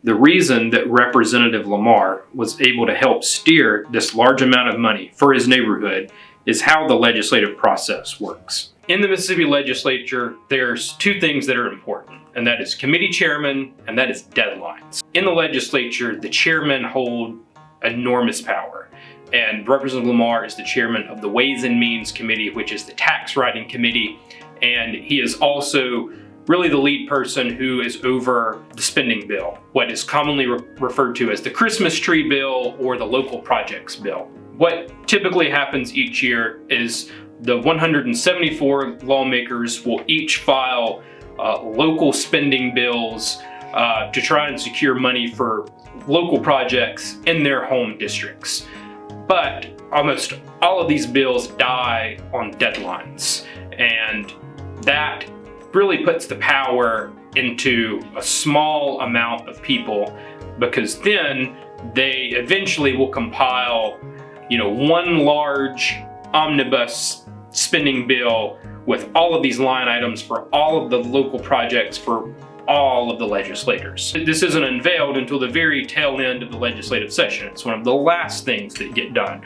The reason that Representative Lamar was able to help steer this large amount of money for his neighborhood is how the legislative process works. In the Mississippi legislature, there's two things that are important, and that is committee chairman and that is deadlines. In the legislature, the chairmen hold enormous power, and Representative Lamar is the chairman of the Ways and Means Committee, which is the tax writing committee, and he is also really the lead person who is over the spending bill, what is commonly referred to as the Christmas tree bill or the local projects bill. What typically happens each year is the 174 lawmakers will each file local spending bills to try and secure money for local projects in their home districts. But almost all of these bills die on deadlines, and that really puts the power into a small amount of people, because then they eventually will compile, one large omnibus spending bill with all of these line items for all of the local projects for all of the legislators. This isn't unveiled until the very tail end of the legislative session. It's one of the last things that get done,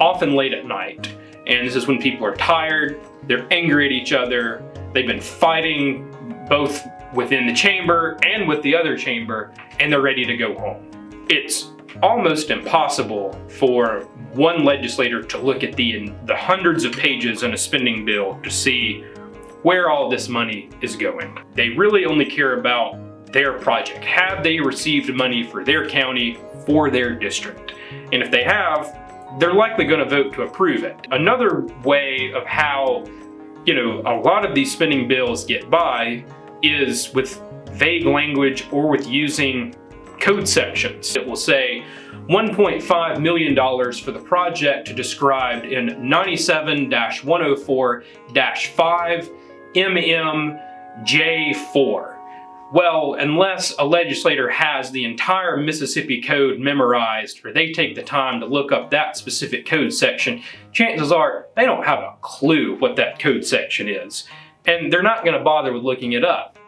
often late at night. And this is when people are tired, they're angry at each other, they've been fighting both within the chamber and with the other chamber, and they're ready to go home. It's almost impossible for one legislator to look at the hundreds of pages in a spending bill to see where all this money is going. They really only care about their project. Have they received money for their county, for their district? And if they have, they're likely going to vote to approve it. Another way of how, a lot of these spending bills get by is with vague language or with using code sections. It will say $1.5 million for the project described in 97-104-5 MMJ4. Well, unless a legislator has the entire Mississippi Code memorized, or they take the time to look up that specific code section, chances are they don't have a clue what that code section is, and they're not going to bother with looking it up.